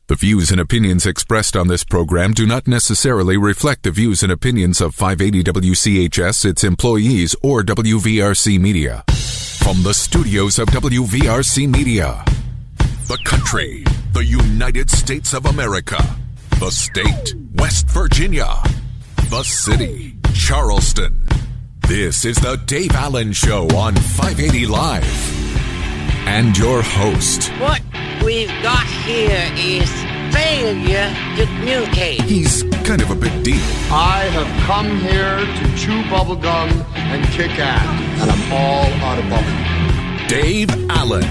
The views and opinions expressed on this program do not necessarily reflect the views and opinions of 580 WCHS, its employees, or WVRC Media. From the studios of WVRC Media, the country, the United States of America, the state, West Virginia, the city, Charleston. This is the Dave Allen Show on 580 Live. And your host. What we've got here is failure to communicate. He's kind of a big deal. I have come here to chew bubblegum and kick ass, and I'm all out of bubblegum. Dave Allen.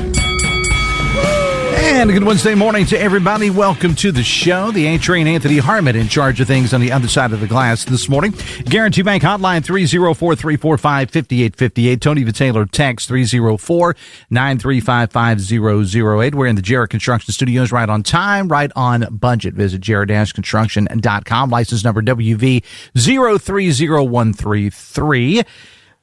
And a good Wednesday morning to everybody. Welcome to the show. The A-Train Anthony Harmon in charge of things on the other side of the glass this morning. Guarantee Bank Hotline 304-345-5858. Tony Vitaylor text 304-935-5008. We're in the Jarrett Construction Studios, right on time, right on budget. Visit jarrett-construction.com. License number WV030133.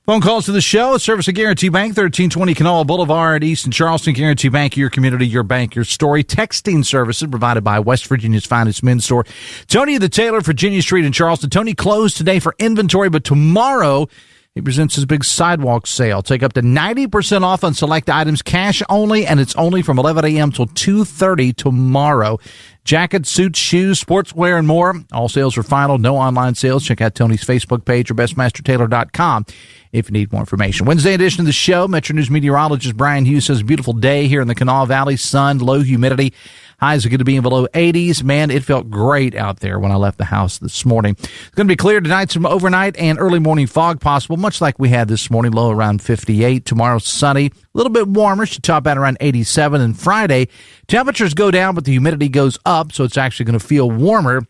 Phone calls to the show. Service of Guarantee Bank, 1320 Kanawha Boulevard, East in Charleston. Guarantee Bank, your community, your bank, your story. Texting services provided by West Virginia's finest men's store. Tony the Tailor, Virginia Street in Charleston. Tony closed today for inventory, but tomorrow he presents his big sidewalk sale. Take up to 90% off on select items, cash only, and it's only from 11 a.m. till 2:30 tomorrow. Jackets, suits, shoes, sportswear, and more. All sales are final. No online sales. Check out Tony's Facebook page or bestmastertailor.com if you need more information. Wednesday edition of the show. Metro News meteorologist Brian Hughes says beautiful day here in the Kanawha Valley. Sun, low humidity. Highs are going to be in below 80s. Man, it felt great out there when I left the house this morning. It's going to be clear tonight, some overnight and early morning fog possible, much like we had this morning, low around 58. Tomorrow, sunny, a little bit warmer, should top out around 87. And Friday, temperatures go down, but the humidity goes up, so it's actually going to feel warmer.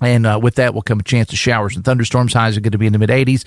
And with that will come a chance of showers and thunderstorms. Highs are going to be in the mid-80s.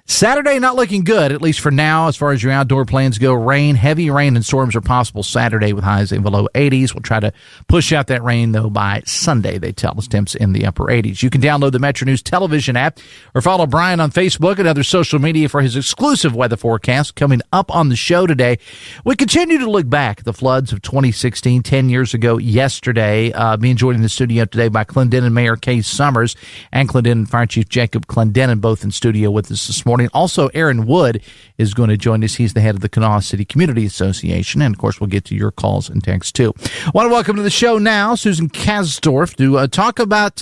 Saturday, not looking good, at least for now, as far as your outdoor plans go. Rain, heavy rain and storms are possible Saturday with highs in below 80s. We'll try to push out that rain, though, by Sunday, they tell us, temps in the upper 80s. You can download the Metro News television app or follow Brian on Facebook and other social media for his exclusive weather forecast. Coming up on the show today, we continue to look back at the floods of 2016, 10 years ago yesterday. Being joined in the studio today by Clendenin Mayor Kay Summers and Clendenin Fire Chief Jacob Clendenin, both in studio with us this morning. Also, Aaron Wood is going to join us. He's the head of the Kanawha City Community Association. And, of course, we'll get to your calls and texts, too. I want to welcome to the show now Susan Kastorf to talk about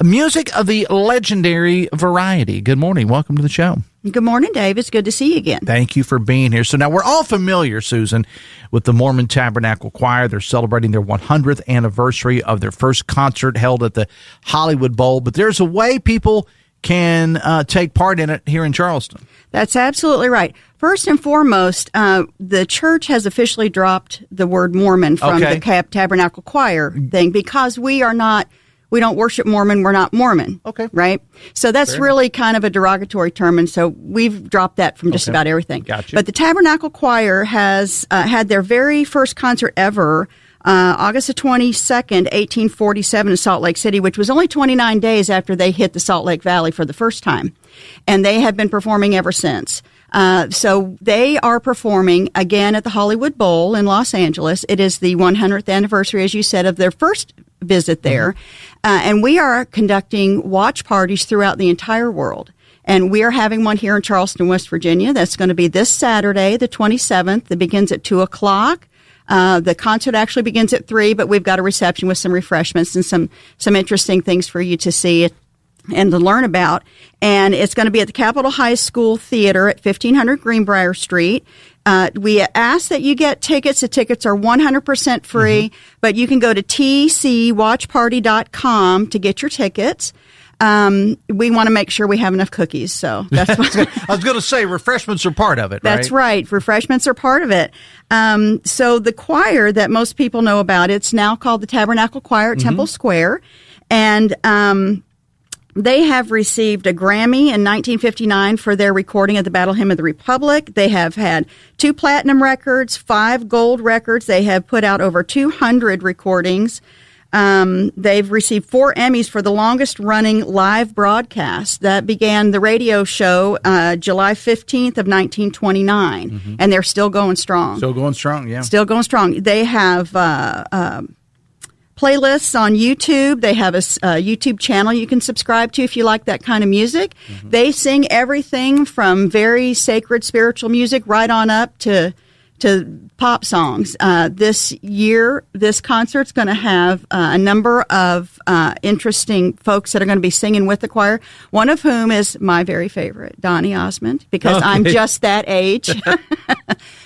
music of the legendary variety. Good morning. Welcome to the show. Good morning, Dave. It's good to see you again. Thank you for being here. So now we're all familiar, Susan, with the Mormon Tabernacle Choir. They're celebrating their 100th anniversary of their first concert held at the Hollywood Bowl. But there's a way people can take part in it here in Charleston. That's absolutely right. First and foremost, the church has officially dropped the word Mormon from the Tabernacle Choir thing because we don't worship Mormon, we're not Mormon. Okay. Right? So that's really kind of a derogatory term, and so we've dropped that from just about everything. Gotcha. But the Tabernacle Choir has had their very first concert ever August the 22nd, 1847 in Salt Lake City, which was only 29 days after they hit the Salt Lake Valley for the first time. And they have been performing ever since. So they are performing again at the Hollywood Bowl in Los Angeles. It is the 100th anniversary, as you said, of their first visit there. And we are conducting watch parties throughout the entire world. And we are having one here in Charleston, West Virginia. That's going to be this Saturday, the 27th. It begins at 2 o'clock. The concert actually begins at 3, but we've got a reception with some refreshments and some interesting things for you to see and to learn about. And it's going to be at the Capitol High School Theater at 1500 Greenbrier Street. We ask that you get tickets. The tickets are 100% free, but you can go to tcwatchparty.com to get your tickets. We want to make sure we have enough cookies, so that's what I was going to say. Refreshments are part of it, right? That's right. Refreshments are part of it. So the choir that most people know about, it's now called the Tabernacle Choir at Temple Square, and they have received a Grammy in 1959 for their recording of the Battle Hymn of the Republic. They have had 2 platinum records, 5 gold records. They have put out over 200 recordings. They've received 4 Emmys for the longest running live broadcast that began the radio show July 15th of 1929, and they're still going strong. Still going strong, yeah. Still going strong. They have playlists on YouTube. They have a YouTube channel you can subscribe to if you like that kind of music. Mm-hmm. They sing everything from very sacred spiritual music right on up to pop songs. This year, this concert's going to have a number of interesting folks that are going to be singing with the choir, one of whom is my very favorite, Donny Osmond, because I'm just that age.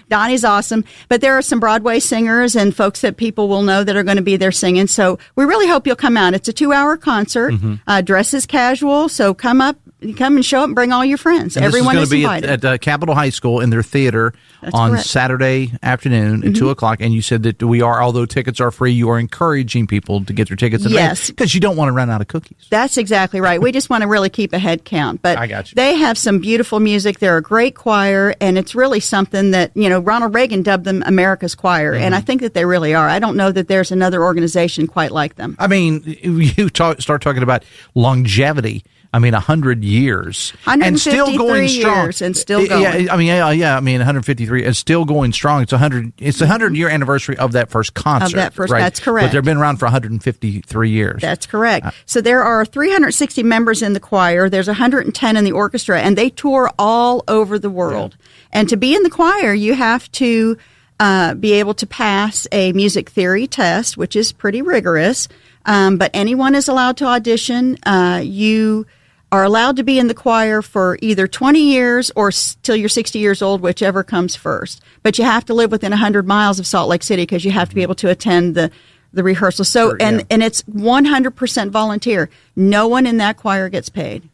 Donnie's awesome. But there are some Broadway singers and folks that people will know that are going to be there singing. So we really hope you'll come out. It's a 2-hour concert. Mm-hmm. Dress is casual, so come and show up and bring all your friends. And everyone is invited. At Capitol High School in their theater. That's on correct. Saturday afternoon at 2 o'clock. And you said that although tickets are free, you are encouraging people to get their tickets. Yes. Because you don't want to run out of cookies. That's exactly right. We just want to really keep a head count. But I got you. They have some beautiful music. They're a great choir. And it's really something that, Ronald Reagan dubbed them America's Choir. Mm-hmm. And I think that they really are. I don't know that there's another organization quite like them. I mean, you start talking about longevity. 100 years and still going strong, and still going. Yeah. 153 and still going strong. It's 100-year anniversary of that first concert. Right? That's correct. But they've been around for 153 years. That's correct. So there are 360 members in the choir. There's 110 in the orchestra, and they tour all over the world. Yeah. And to be in the choir, you have to be able to pass a music theory test, which is pretty rigorous. But anyone is allowed to audition. You are allowed to be in the choir for either 20 years or till you're 60 years old, whichever comes first. But you have to live within 100 miles of Salt Lake City because you have to be able to attend the rehearsal. So, and it's 100% volunteer. No one in that choir gets paid.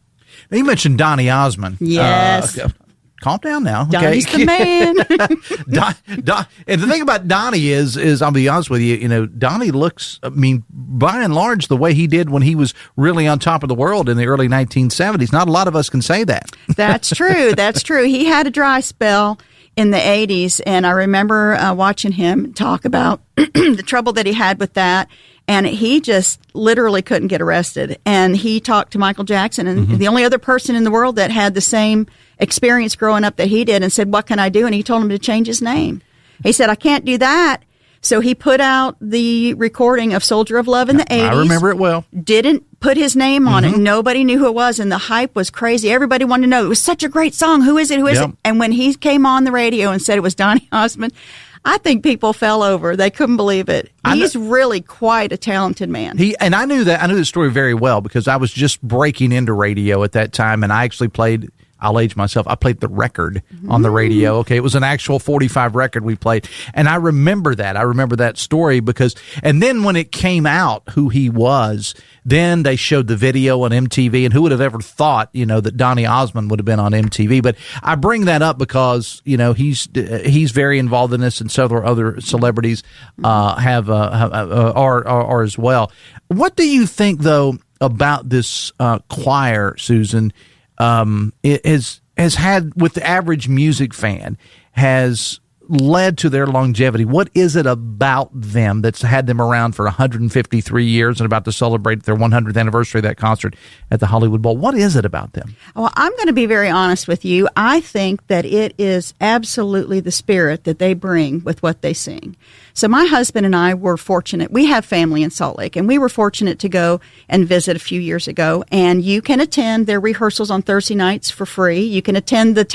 Now, you mentioned Donny Osmond. Yes. Calm down now. Donnie's the man. And the thing about Donnie is I'll be honest with you, Donnie looks, by and large, the way he did when he was really on top of the world in the early 1970s. Not a lot of us can say that. That's true. That's true. He had a dry spell in the 80s, and I remember watching him talk about the trouble that he had with that. And he just literally couldn't get arrested. And he talked to Michael Jackson, and the only other person in the world that had the same experience growing up that he did, and said, "What can I do?" And he told him to change his name. He said, "I can't do that." So he put out the recording of Soldier of Love in the 80s. I remember it well. Didn't put his name on it. Nobody knew who it was, and the hype was crazy. Everybody wanted to know. It was such a great song. Who is it? Who is it? And when he came on the radio and said it was Donny Osmond, I think people fell over. They couldn't believe it. He's really quite a talented man. And I knew that. I knew the story very well because I was just breaking into radio at that time, and I actually played. I'll age myself. I played the record on the radio. Okay, it was an actual 45 record we played, and I remember that. I remember that story because, and then when it came out who he was, then they showed the video on MTV, and who would have ever thought, that Donny Osmond would have been on MTV? But I bring that up because he's very involved in this, and several other celebrities are as well. What do you think though about this choir, Susan? It has had, with the average music fan, has led to their longevity. What is it about them that's had them around for 153 years and about to celebrate their 100th anniversary of that concert at the Hollywood Bowl? What is it about them? Well, I'm going to be very honest with you. I think that it is absolutely the spirit that they bring with what they sing. So my husband and I were fortunate. We have family in Salt Lake, and we were fortunate to go and visit a few years ago. And you can attend their rehearsals on Thursday nights for free. You can attend the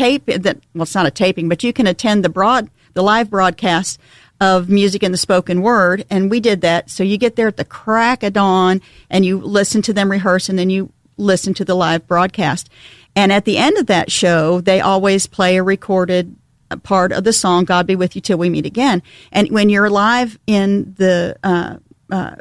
it's not a taping, but you can attend the live broadcast of music in the spoken word. And we did that. So you get there at the crack of dawn, and you listen to them rehearse, and then you listen to the live broadcast. And at the end of that show, they always play a recorded part of the song, "God Be With You Till We Meet Again." And when you're live in the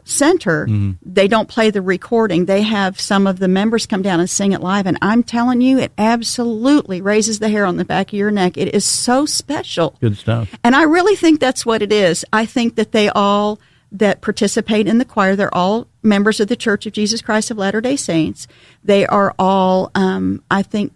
center, they don't play the recording. They have some of the members come down and sing it live. And I'm telling you, it absolutely raises the hair on the back of your neck. It is so special. Good stuff. And I really think that's what it is. I think that they all that participate in the choir, they're all members of the Church of Jesus Christ of Latter-day Saints. They are all, I think,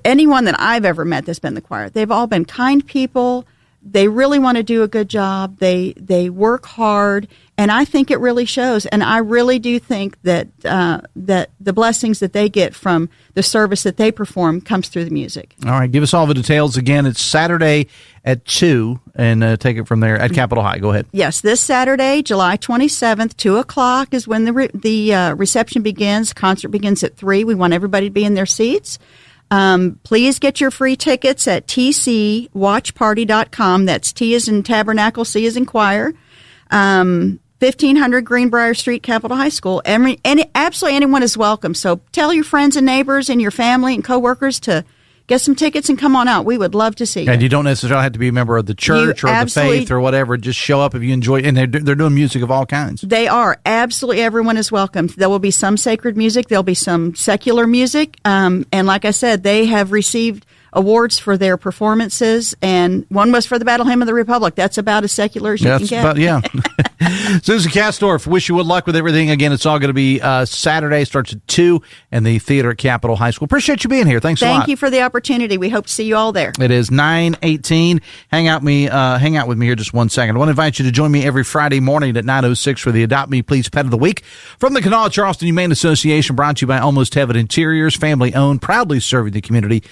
anyone that I've ever met that's been in the choir, they've all been kind people, They really want to do a good job. They work hard, and I think it really shows. And I really do think that that the blessings that they get from the service that they perform comes through the music. All right, give us all the details again. It's Saturday at 2, and take it from there at Capitol High. Go ahead. Yes, this Saturday, July 27th, 2 o'clock is when the reception begins. Concert begins at 3. We want everybody to be in their seats. Please get your free tickets at tcwatchparty.com. That's T as in Tabernacle, C as in Choir. 1500 Greenbrier Street, Capitol High School. Absolutely anyone is welcome. So tell your friends and neighbors and your family and coworkers to get some tickets and come on out. We would love to see you. And you don't necessarily have to be a member of the church or the faith or whatever. Just show up if you enjoy it. And they're doing music of all kinds. They are. Absolutely everyone is welcome. There will be some sacred music. There'll be some secular music. And like I said, they have received awards for their performances, and one was for the Battle Hymn of the Republic. That's about as secular as you can get. Yeah. Susan Kastorf, wish you good luck with everything. Again, it's all going to be Saturday, starts at 2, and the theater at Capitol High School. Appreciate you being here. Thanks a lot. Thank you for the opportunity. We hope to see you all there. It is 9:18. Hang out with me here just 1 second. I want to invite you to join me every Friday morning at 9:06 for the Adopt Me Please Pet of the Week from the Kanawha Charleston Humane Association, brought to you by Almost Heaven Interiors, family owned, proudly serving the community.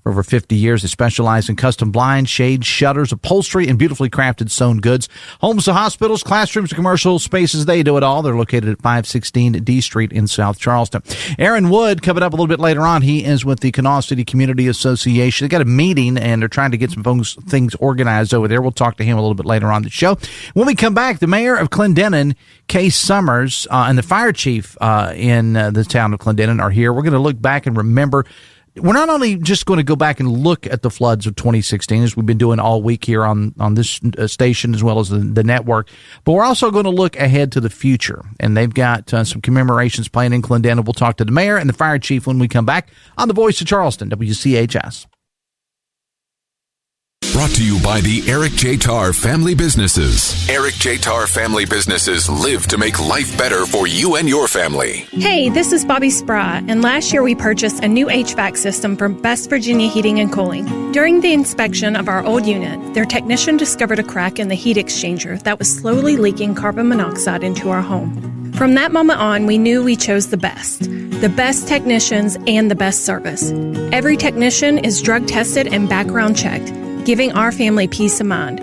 For over 50 years, they specialize in custom blinds, shades, shutters, upholstery, and beautifully crafted sewn goods. Homes to hospitals, classrooms, commercial spaces, they do it all. They're located at 516 D Street in South Charleston. Aaron Wood, coming up a little bit later on, he is with the Kanawha City Community Association. They got a meeting, and they're trying to get some things organized over there. We'll talk to him a little bit later on the show. When we come back, the mayor of Clendenin, Case Summers, and the fire chief in the town of Clendenin are here. We're going to look back and remember. We're not only just going to go back and look at the floods of 2016, as we've been doing all week here on this station as well as the network, but we're also going to look ahead to the future. And they've got some commemorations planned in Clendenin. We'll talk to the mayor and the fire chief when we come back on The Voice of Charleston, WCHS. Brought to you by the Eric J. Tarr Family Businesses. Eric J. Tarr Family Businesses live to make life better for you and your family. Hey, this is Bobby Spry, and last year we purchased a new HVAC system from West Virginia Heating and Cooling. During the inspection of our old unit, their technician discovered a crack in the heat exchanger that was slowly leaking carbon monoxide into our home. From that moment on, we knew we chose the best technicians and the best service. Every technician is drug tested and background checked, giving our family peace of mind.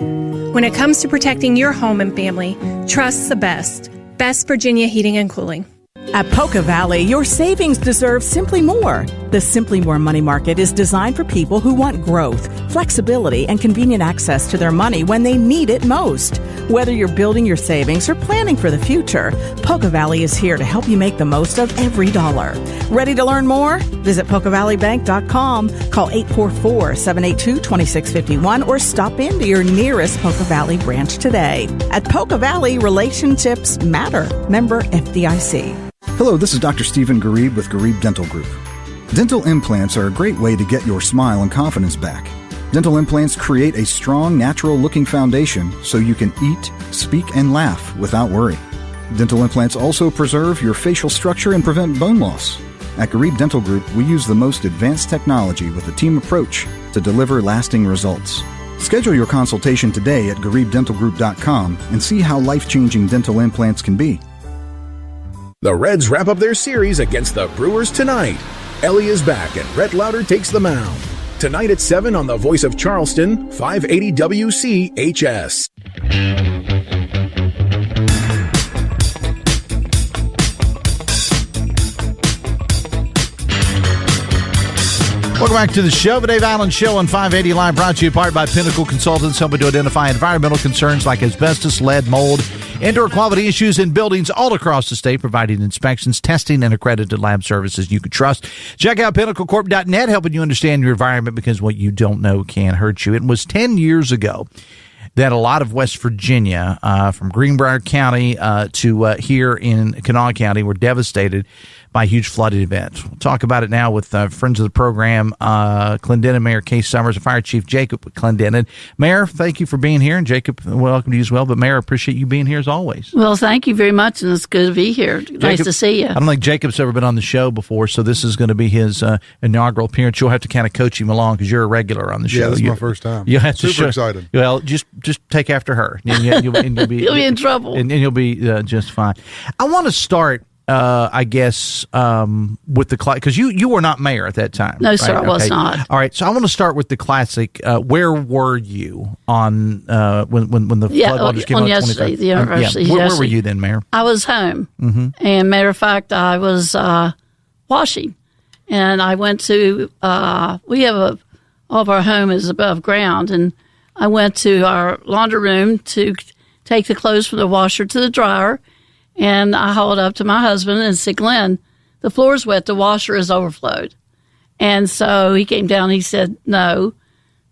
When it comes to protecting your home and family, trust the best. West Virginia Heating and Cooling. At Poca Valley, your savings deserve Simply More. The Simply More Money Market is designed for people who want growth, flexibility, and convenient access to their money when they need it most. Whether you're building your savings or planning for the future, Poca Valley is here to help you make the most of every dollar. Ready to learn more? Visit PocaValleyBank.com, call 844-782-2651, or stop into your nearest Poca Valley branch today. At Poca Valley, relationships matter. Member FDIC. Hello, this is Dr. Stephen Garib with Garib Dental Group. Dental implants are a great way to get your smile and confidence back. Dental implants create a strong, natural-looking foundation so you can eat, speak, and laugh without worry. Dental implants also preserve your facial structure and prevent bone loss. At Garib Dental Group, we use the most advanced technology with a team approach to deliver lasting results. Schedule your consultation today at GaribDentalGroup.com and see how life-changing dental implants can be. The Reds wrap up their series against the Brewers tonight. Ellie is back and Rhett Lauder takes the mound. Tonight at 7 on The Voice of Charleston, 580 WCHS. Welcome back to the show. The Dave Allen Show on 580 Live, brought to you in part by Pinnacle Consultants, helping to identify environmental concerns like asbestos, lead, mold, indoor quality issues in buildings all across the state, providing inspections, testing, and accredited lab services you can trust. Check out pinnaclecorp.net, helping you understand your environment, because what you don't know can hurt you. It was 10 years ago that a lot of West Virginia, from Greenbrier County to here in Kanawha County, were devastated by a huge flooding event. We'll talk about it now with friends of the program, Clendenin Mayor Kay Summers and Fire Chief Jacob Clendenin. Mayor, thank you for being here, and Jacob, welcome to you as well. But Mayor, I appreciate you being here as always. Well, thank you very much, and it's good to be here. Nice to see you. I don't think Jacob's ever been on the show before, so this is going to be his inaugural appearance. You'll have to kind of coach him along because you're a regular on the show. Yeah, this is my first time. You have to Super excited. Well, just take after her, and you'll be You'll be in trouble, and you'll be just fine. I want to start, I guess, with the because you were not mayor at that time. No, right? sir, I was not. All right, so I want to start with the classic. Where were you on when the floodwaters came on out? yesterday, the university. Where were you then, Mayor? I was home, and matter of fact, I was washing, and I went to. We have all of our home is above ground, and I went to our laundry room to take the clothes from the washer to the dryer. And I hauled up to my husband and said, Glenn, the floor's wet. The washer is overflowed. And so he came down. He said, no,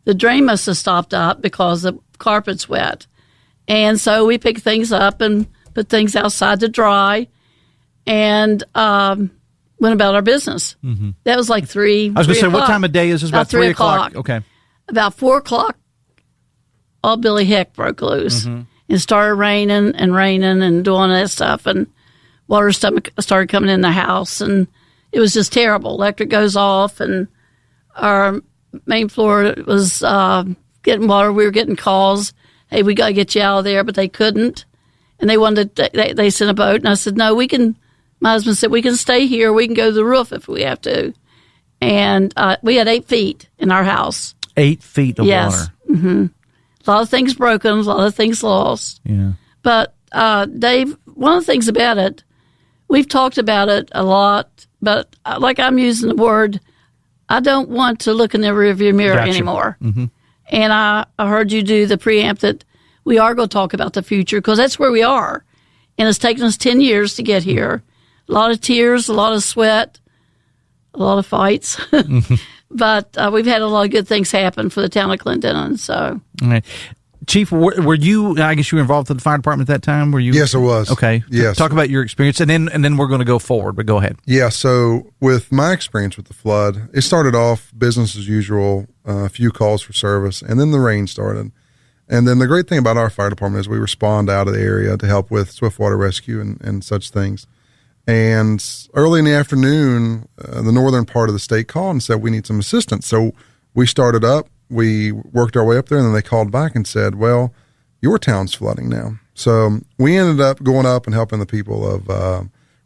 the drain must have stopped up because the carpet's wet. And so we picked things up and put things outside to dry and went about our business. Mm-hmm. That was like 3 I was going to say, o'clock. what time of day is this? About 3 o'clock? Okay. About 4 o'clock, all Billy Heck broke loose. Mm-hmm. It started raining and doing that stuff, and water started coming in the house, and it was just terrible. Electric goes off, and our main floor was getting water. We were getting calls, hey, we got to get you out of there, but they couldn't, and they sent a boat, and I said, no, we can. My husband said, we can stay here. We can go to the roof if we have to, and we had 8 feet in our house. 8 feet of yes. water. Mm-hmm. A lot of things broken, a lot of things lost. Yeah. But, Dave, one of the things about it, we've talked about it a lot, but like I'm using the word, I don't want to look in the rearview mirror anymore. Mm-hmm. And I heard you do the preamp that we are going to talk about the future because that's where we are. And it's taken us 10 years to get here. A lot of tears, a lot of sweat, a lot of fights. Mm-hmm. But we've had a lot of good things happen for the town of Clendenin. So, all right. Chief, were you? I guess you were involved with the fire department at that time. Were you? Yes, I was. Okay. Yes. Talk about your experience, and then we're going to go forward. But go ahead. Yeah. So with my experience with the flood, it started off business as usual, a few calls for service, and then the rain started. And then the great thing about our fire department is we respond out of the area to help with swift water rescue and such things. And early in the afternoon, the northern part of the state called and said, we need some assistance. So we started up, we worked our way up there, and then they called back and said, well, your town's flooding now. So we ended up going up and helping the people of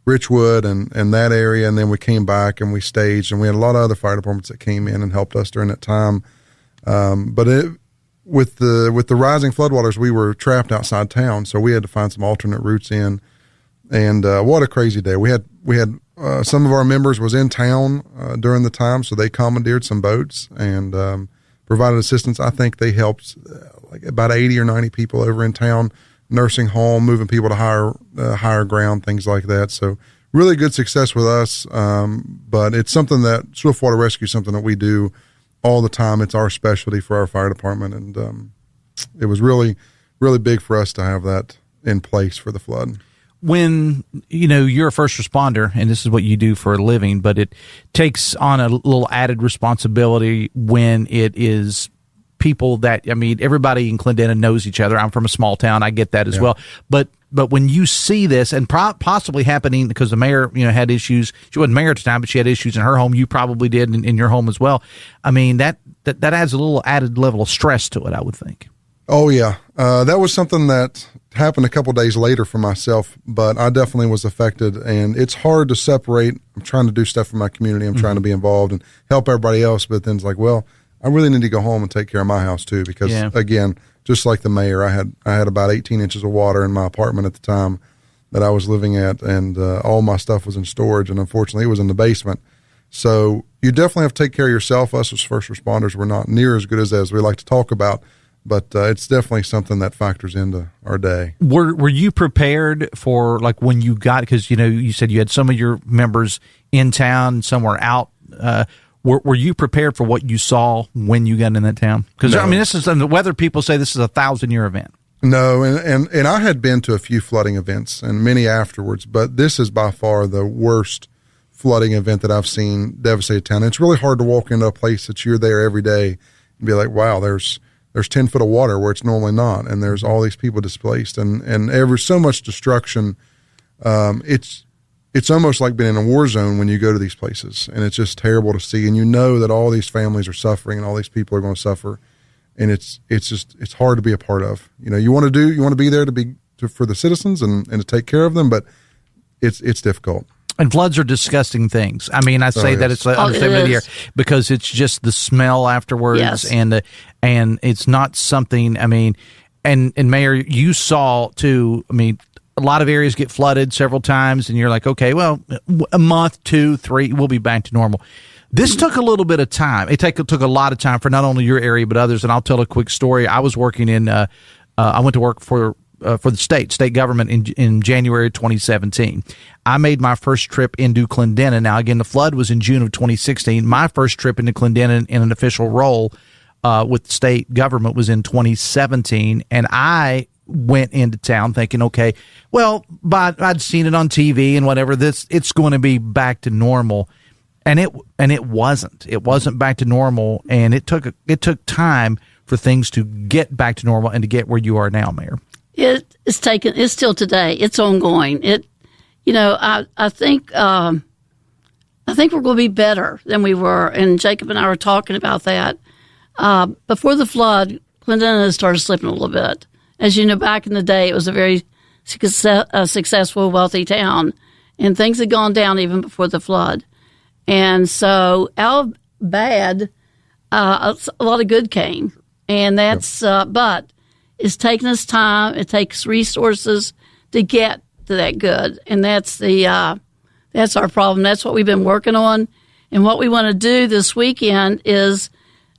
Richwood and that area. And then we came back and we staged, and we had a lot of other fire departments that came in and helped us during that time. But with the rising floodwaters, we were trapped outside town. So we had to find some alternate routes in. And what a crazy day. We had some of our members was in town during the time, so they commandeered some boats and provided assistance. I think they helped like about 80 or 90 people over in town, nursing home, moving people to higher ground, things like that. So really good success with us. But it's something that swift water rescue is something that we do all the time. It's our specialty for our fire department, and it was really, really big for us to have that in place for the flood. When, you're a first responder, and this is what you do for a living, but it takes on a little added responsibility when it is people that, everybody in Clendenin knows each other. I'm from a small town. I get that as well. But when you see this, and possibly happening because the mayor, had issues. She wasn't mayor at the time, but she had issues in her home. You probably did in your home as well. That adds a little added level of stress to it, I would think. Oh, yeah. That was something that happened a couple days later for myself, but I definitely was affected, and it's hard to separate. I'm trying to do stuff for my community. I'm trying to be involved and help everybody else, but then it's like, well, I really need to go home and take care of my house too, because again, just like the mayor, I had about 18 inches of water in my apartment at the time that I was living at, and all my stuff was in storage, and unfortunately it was in the basement. So you definitely have to take care of yourself. Us as first responders, we're not near as good as we like to talk about, but it's definitely something that factors into our day. Were you prepared for, like, when you got, because, you said you had some of your members in town, some were out. Were you prepared for what you saw when you got in that town? Because, no. This is, the weather people say this is a 1,000-year event. No, and I had been to a few flooding events and many afterwards, but this is by far the worst flooding event that I've seen devastate a town. It's really hard to walk into a place that you're there every day and be like, wow, there's 10 foot of water where it's normally not, and there's all these people displaced, and there's so much destruction. It's almost like being in a war zone when you go to these places, and it's just terrible to see. And you know that all these families are suffering, and all these people are going to suffer, and it's hard to be a part of. You want to be there for the citizens and to take care of them, but it's difficult. And floods are disgusting things. I mean, I say that it's an understatement here because it's just the smell afterwards, and it's not something. I mean, and Mayor, you saw too. I mean, a lot of areas get flooded several times, and you're like, okay, well, a month, 2, 3, we'll be back to normal. This took a little bit of time. It took a lot of time for not only your area but others. And I'll tell a quick story. I was working in. I went to work for the state government in January 2017. I made my first trip into Clendenin. Now, again, the flood was in June of 2016. My first trip into Clendenin in an official role with the state government was in 2017, and I went into town thinking, okay, well, but I'd seen it on TV and whatever. It's going to be back to normal, and it wasn't. It wasn't back to normal, and it took time for things to get back to normal and to get where you are now, Mayor. It's still today. It's ongoing. I think we're going to be better than we were. And Jacob and I were talking about that. Before the flood, Clendenin started slipping a little bit. As you know, back in the day, it was a very successful, wealthy town, and things had gone down even before the flood. And so out of bad, a lot of good came. And that's, but it's taken us time. It takes resources to get to that good. And that's our problem. That's what we've been working on. And what we want to do this weekend is,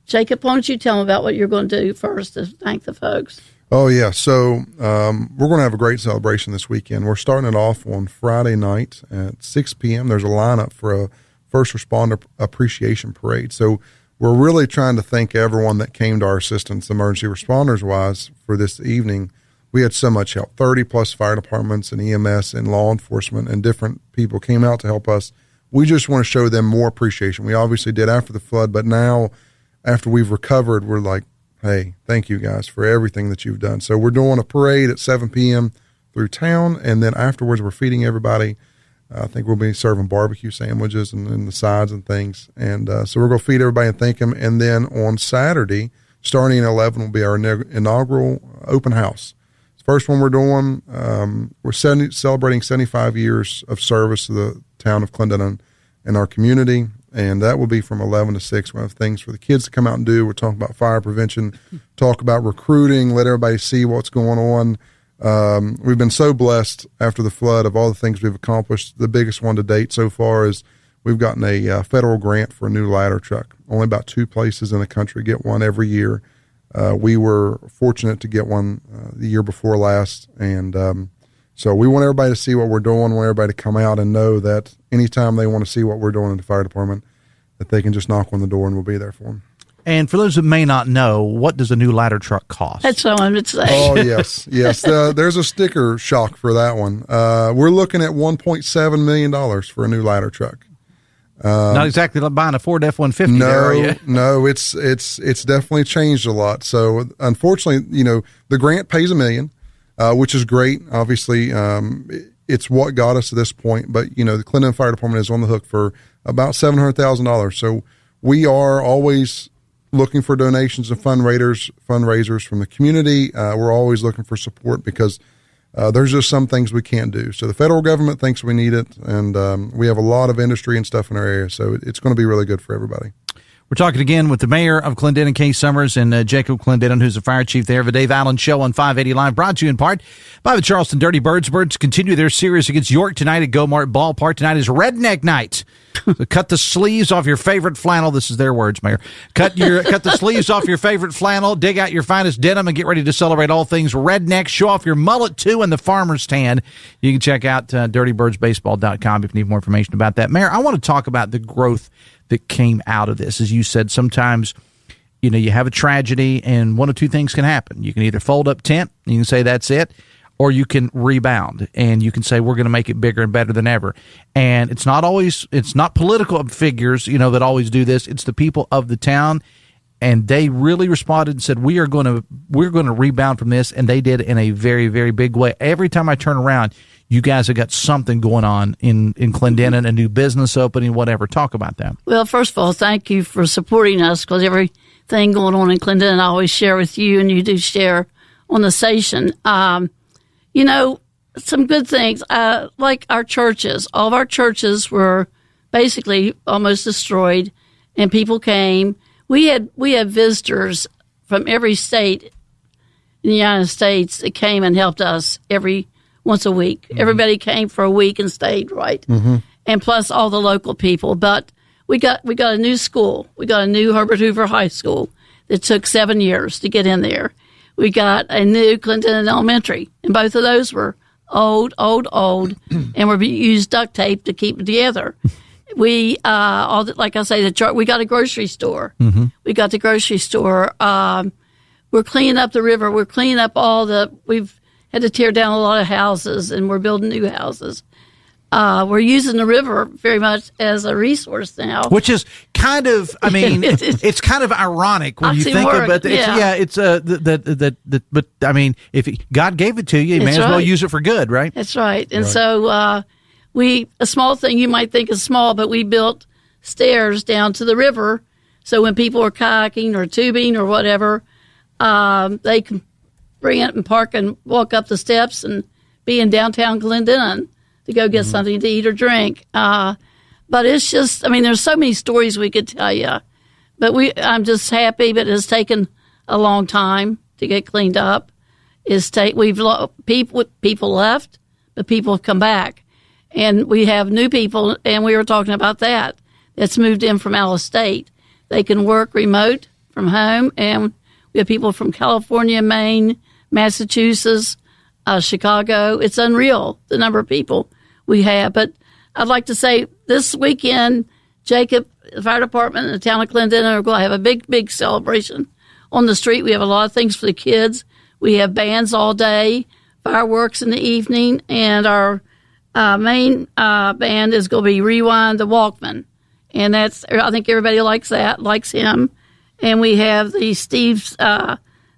Jacob, why don't you tell them about what you're going to do first to thank the folks? Oh, yeah. So we're going to have a great celebration this weekend. We're starting it off on Friday night at 6 p.m. There's a lineup for a first responder appreciation parade. So we're really trying to thank everyone that came to our assistance, emergency responders-wise, for this evening. We had so much help. 30-plus fire departments and EMS and law enforcement and different people came out to help us. We just want to show them more appreciation. We obviously did after the flood, but now after we've recovered, we're like, hey, thank you guys for everything that you've done. So we're doing a parade at 7 p.m. through town, and then afterwards we're feeding everybody. I think we'll be serving barbecue sandwiches and the sides and things. And so we're going to feed everybody and thank them. And then on Saturday, starting at 11, will be our inaugural open house. The first one we're doing, we're celebrating 75 years of service to the town of Clendenin and our community. And that will be from 11 to 6. We'll have things for the kids to come out and do. We'll talk about fire prevention, talk about recruiting, let everybody see what's going on. We've been so blessed after the flood of all the things we've accomplished. The biggest one to date so far is we've gotten a federal grant for a new ladder truck. Only about 2 places in the country get one every year. We were fortunate to get one the year before last. And so we want everybody to see what we're doing. We want everybody to come out and know that anytime they want to see what we're doing in the fire department, that they can just knock on the door and we'll be there for them. And for those that may not know, what does a new ladder truck cost? That's what I would say. Oh, yes. There's a sticker shock for that one. We're looking at $1.7 million for a new ladder truck. Not exactly like buying a Ford F-150 there, are you? No, it's definitely changed a lot. So, unfortunately, the grant pays $1 million, which is great. Obviously, it's what got us to this point. But, the Clendenin Fire Department is on the hook for about $700,000. So, we are always looking for donations and fundraisers from the community. We're always looking for support because there's just some things we can't do. So the federal government thinks we need it, and we have a lot of industry and stuff in our area, so it's going to be really good for everybody. We're talking again with the mayor of Clendenin, Kay Summers, and Jacob Clendenin, who's the fire chief there. The Dave Allen Show on 580 Live, brought to you in part by the Charleston Dirty Birds. Birds continue their series against York tonight at Go-Mart Ballpark. Tonight is Redneck Night. So cut the sleeves off your favorite flannel. This is their words, Mayor. Cut the sleeves off your favorite flannel, dig out your finest denim, and get ready to celebrate all things redneck. Show off your mullet, too, and the farmer's tan. You can check out dirtybirdsbaseball.com if you need more information about that. Mayor, I want to talk about the growth that came out of this. As you said, sometimes, you have a tragedy, and one of two things can happen. You can either fold up tent, and you can say that's it, or you can rebound, and you can say we're going to make it bigger and better than ever. And it's not political figures, that always do this. It's the people of the town, and they really responded and said we're going to rebound from this, and they did in a very, very big way. Every time I turn around, you guys have got something going on in Clendenin, a new business opening, whatever. Talk about that. Well, first of all, thank you for supporting us, because everything going on in Clendenin I always share with you, and you do share on the station. Some good things, like our churches. All of our churches were basically almost destroyed, and people came. We had visitors from every state in the United States that came and helped us once a week. Mm-hmm. Everybody came for a week and stayed, right? Mm-hmm. And plus all the local people. But we got a new school. We got a new Herbert Hoover High School that took 7 years to get in there. We got a new Clendenin Elementary, and both of those were old, and we used duct tape to keep it together. We, like I say, we got a grocery store. Mm-hmm. We got the grocery store. We're cleaning up the river. We're cleaning up we've had to tear down a lot of houses, and we're building new houses. We're using the river very much as a resource now. Which is kind of, it's kind of ironic when you think of it. But I mean, if God gave it to you, you may as well use it for good, right? That's right. And so, a small thing you might think is small, but we built stairs down to the river. So when people are kayaking or tubing or whatever, they can bring it and park and walk up the steps and be in downtown Clendenin to go get something to eat or drink. But it's just, there's so many stories we could tell you. But I'm just happy, but it's taken a long time to get cleaned up. People left, but people have come back. And we have new people, and we were talking about that's moved in from out of state. They can work remote from home, and we have people from California, Maine, Massachusetts, Chicago. It's unreal, the number of people we have. But I'd like to say this weekend, Jacob, the fire department, and the town of Clendenin are going to have a big, big celebration on the street. We have a lot of things for the kids. We have bands all day, fireworks in the evening, and our main band is going to be Rewind the Walkman. And I think everybody likes him. And we have the Steve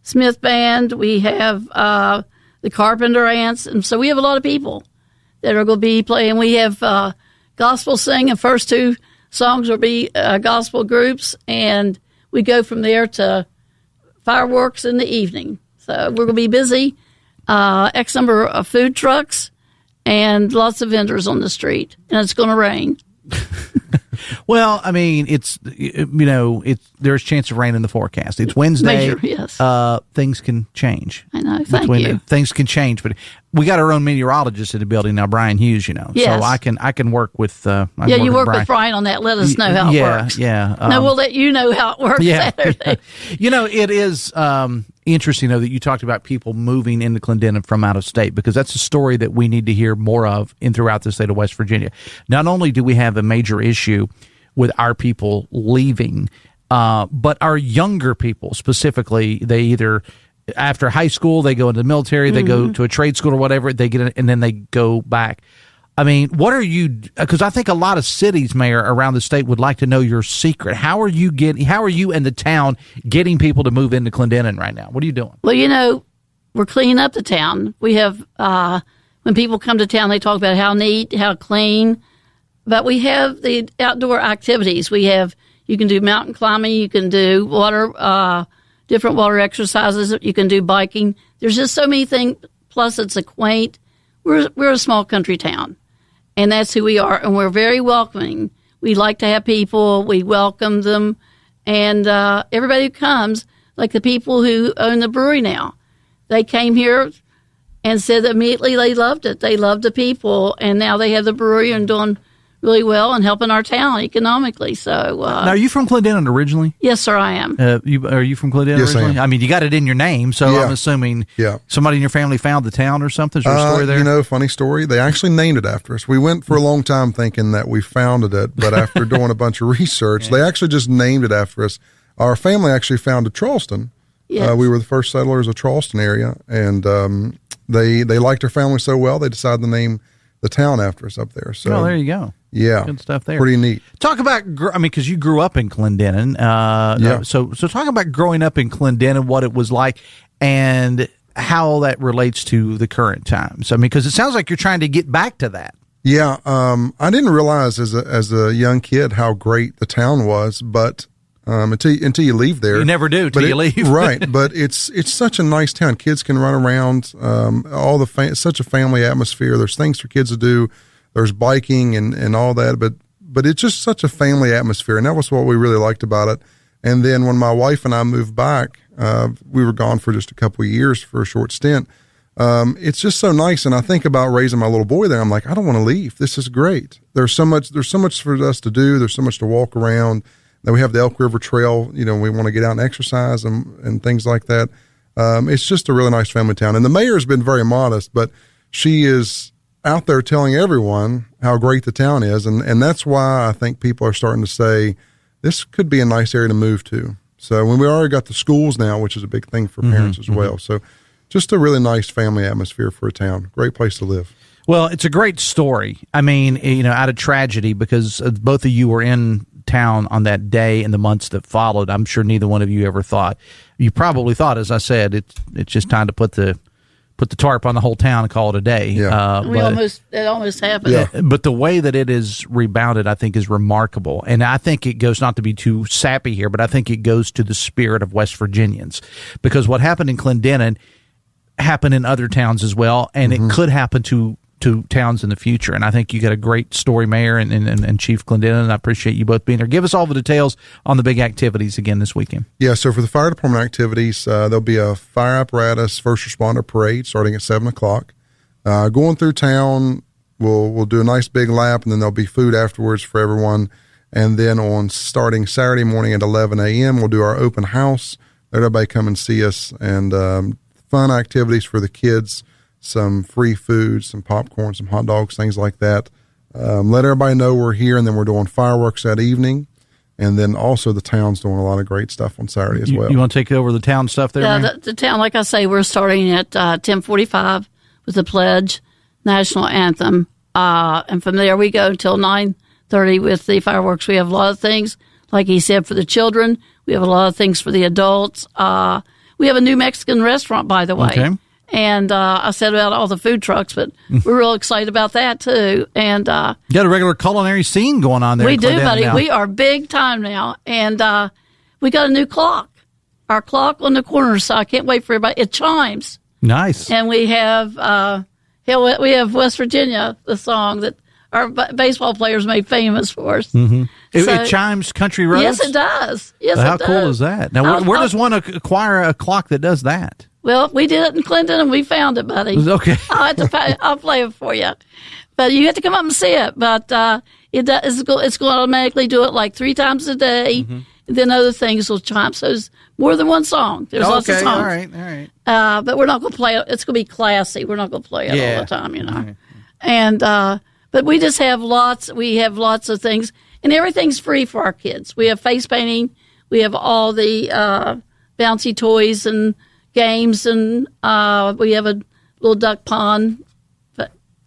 Smith Band. We have the Carpenter Ants. And so we have a lot of people that are going to be playing. We have gospel singing. First two songs will be gospel groups, and we go from there to fireworks in the evening. So we're going to be busy. X number of food trucks and lots of vendors on the street, and it's going to rain. Well, there's a chance of rain in the forecast. It's Wednesday. Major, yes. Things can change. I know. Thank you. Things can change, but we got our own meteorologist in the building now, Brian Hughes. Yes. So I can work with. You work with Brian on that. Let us know how it works. Yeah. No, we'll let you know how it works. Yeah. Saturday. It is interesting though that you talked about people moving into Clendenin from out of state, because that's a story that we need to hear more of throughout the state of West Virginia. Not only do we have a major issue with our people leaving, but our younger people specifically, they either after high school they go into the military, they go to a trade school or whatever, they get and then they go back. What are you? Because I think a lot of cities, Mayor, around the state would like to know your secret. How are you and the town getting people to move into Clendenin right now? What are you doing? Well, we're cleaning up the town. We have when people come to town, they talk about how neat, how clean. But we have the outdoor activities. You can do mountain climbing, you can do different water exercises, you can do biking. There's just so many things. Plus, it's we're a small country town, and that's who we are. And we're very welcoming. We like to have people. We welcome them, and everybody who comes, like the people who own the brewery now, they came here and said that immediately they loved it. They loved the people, and now they have the brewery and doing really well and helping our town economically. So, now, are you from Clendenin originally? Yes, sir, I am. Are you from Clendenin originally? I am. You got it in your name, so I'm assuming somebody in your family found the town or something. Is there a story there? Funny story. They actually named it after us. We went for a long time thinking that we founded it, but after doing a bunch of research, they actually just named it after us. Our family actually founded Charleston. Yes. We were the first settlers of Charleston area, and they liked our family so well, they decided to name the town after us up there. So there you go. Yeah. Good stuff there. Pretty neat. Talk about, because you grew up in Clendenin. So talk about growing up in Clendenin, what it was like, and how that relates to the current times. I mean, because it sounds like you're trying to get back to that. Yeah. I didn't realize as a young kid how great the town was, but until you leave there. You never do till you leave. Right. But it's such a nice town. Kids can run around, such a family atmosphere. There's things for kids to do. There's biking and all that, but it's just such a family atmosphere, and that was what we really liked about it. And then when my wife and I moved back, we were gone for just a couple of years for a short stint. It's just so nice, and I think about raising my little boy there. I'm like, I don't want to leave. This is great. There's so much for us to do. There's so much to walk around. Then we have the Elk River Trail. We want to get out and exercise and things like that. It's just a really nice family town, and the mayor's been very modest, but she is out there telling everyone how great the town is. And that's why I think people are starting to say, this could be a nice area to move to. So when we already got the schools now, which is a big thing for parents as well. So just a really nice family atmosphere for a town. Great place to live. Well, it's a great story. I mean, out of tragedy, because both of you were in town on that day and the months that followed. I'm sure neither one of you ever thought. You probably thought, as I said, it's just time to put the tarp on the whole town and call it a day. Yeah. It almost happened. Yeah. But the way that it is rebounded, I think, is remarkable. And I think it goes, not to be too sappy here, but I think it goes to the spirit of West Virginians. Because what happened in Clendenin happened in other towns as well, and it could happen to towns in the future. And I think you got a great story, Mayor and Chief Clendenin, and I appreciate you both being here. Give us all the details on the big activities again this weekend. Yeah, so for the fire department activities, there'll be a fire apparatus first responder parade starting at 7 o'clock. Going through town, we'll do a nice big lap, and then there'll be food afterwards for everyone. And then starting Saturday morning at 11 a.m., we'll do our open house. Let everybody come and see us, and fun activities for the kids. Some free food, some popcorn, some hot dogs, things like that. Let everybody know we're here, and then we're doing fireworks that evening. And then also the town's doing a lot of great stuff on Saturday as well. You want to take over the town stuff there? Yeah, the town, like I say, we're starting at 10:45 with the pledge, national anthem. And from there we go until 9:30 with the fireworks. We have a lot of things, like he said, for the children. We have a lot of things for the adults. We have a new Mexican restaurant, by the way. Okay. And I said about all the food trucks, but we're real excited about that, too. And you got a regular culinary scene going on there. We do, buddy. Now. We are big time now. And we got a new clock. Our clock on the corner, so I can't wait for everybody. It chimes. Nice. And we have West Virginia, the song that our baseball players made famous for us. Mm-hmm. It chimes country roads? Yes, it does. Yes, How it does. cool is that? Now, where does one acquire a clock that does that? Well, we did it in Clinton, and we found it, buddy. Okay. I'll play it for you. But you have to come up and see it. But it's going to automatically do it like 3 times a day. Mm-hmm. Then other things will chime. So there's more than one song. There's lots of songs. All right. But we're not going to play it. It's going to be classy. We're not going to play it all the time, Right. And but we just have lots. We have lots of things, and everything's free for our kids. We have face painting. We have all the bouncy toys and games, and we have a little duck pond,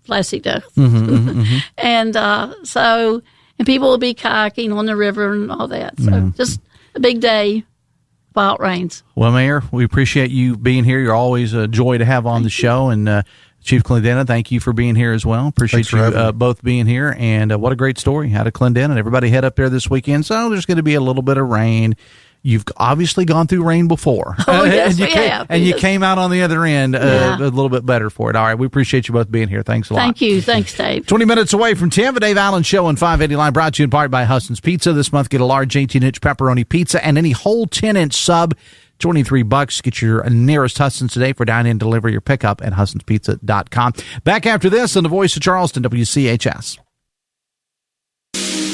plastic duck. And and people will be kayaking on the river and all that. So just a big day while it rains. Well, Mayor, we appreciate you being here. You're always a joy to have on the show. And Chief Clendenin, thank you for being here as well. Appreciate you both being here. And what a great story out of Clendenin. Everybody head up there this weekend. So there's going to be a little bit of rain. You've obviously gone through rain before. Oh, yes, we have. And you came out on the other end a little bit better for it. All right, we appreciate you both being here. Thanks a lot. Thank you. Thanks, Dave. 20 minutes away from 10, the Dave Allen Show on 580 Line, brought to you in part by Huston's Pizza. This month, get a large 18-inch pepperoni pizza and any whole 10-inch sub, $23. Get your nearest Huston's today for dine-in, delivery, or pickup at HustonsPizza.com. Back after this on the Voice of Charleston, WCHS.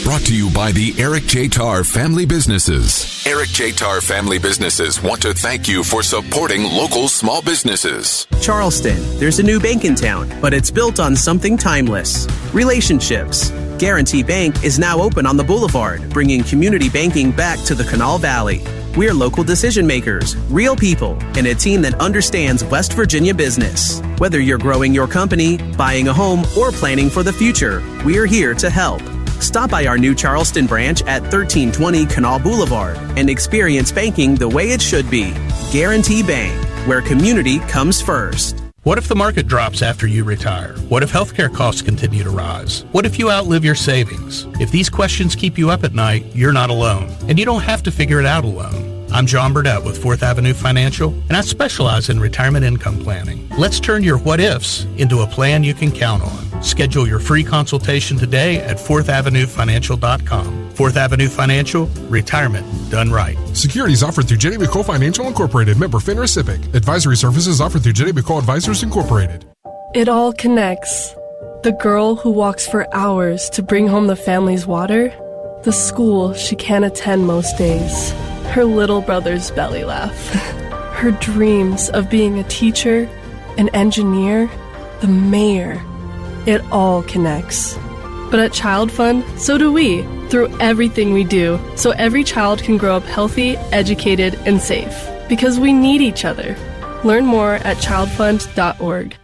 Brought to you by the Eric J. Tarr Family Businesses. Eric J. Tarr Family Businesses want to thank you for supporting local small businesses. Charleston, there's a new bank in town, but it's built on something timeless: relationships. Guarantee Bank is now open on the Boulevard, bringing community banking back to the Kanawha Valley. We're local decision makers, real people, and a team that understands West Virginia business. Whether you're growing your company, buying a home, or planning for the future, we're here to help. Stop by our new Charleston branch at 1320 Kanawha Boulevard and experience banking the way it should be. Guarantee Bank, where community comes first. What if the market drops after you retire? What if healthcare costs continue to rise? What if you outlive your savings? If these questions keep you up at night, you're not alone. And you don't have to figure it out alone. I'm John Burdett with 4th Avenue Financial, and I specialize in retirement income planning. Let's turn your what-ifs into a plan you can count on. Schedule your free consultation today at 4thavenuefinancial.com. 4th Avenue Financial, retirement done right. Securities offered through J.D. McCall Financial Incorporated, member FINRA SIPC. Advisory services offered through J.D. McCall Advisors Incorporated. It all connects. The girl who walks for hours to bring home the family's water, the school she can't attend most days, her little brother's belly laugh, her dreams of being a teacher, an engineer, the mayor. It all connects. But at Child Fund, so do we, through everything we do, so every child can grow up healthy, educated, and safe. Because we need each other. Learn more at childfund.org.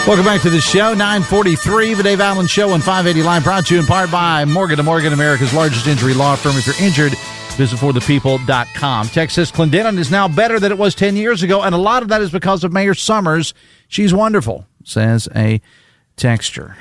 Welcome back to the show, 943, the Dave Allen Show on 580 Line, brought to you in part by Morgan & Morgan, America's largest injury law firm. If you're injured, visit forthepeople.com. Texas Clendenin is now better than it was 10 years ago, and a lot of that is because of Mayor Summers. She's wonderful, says a texter.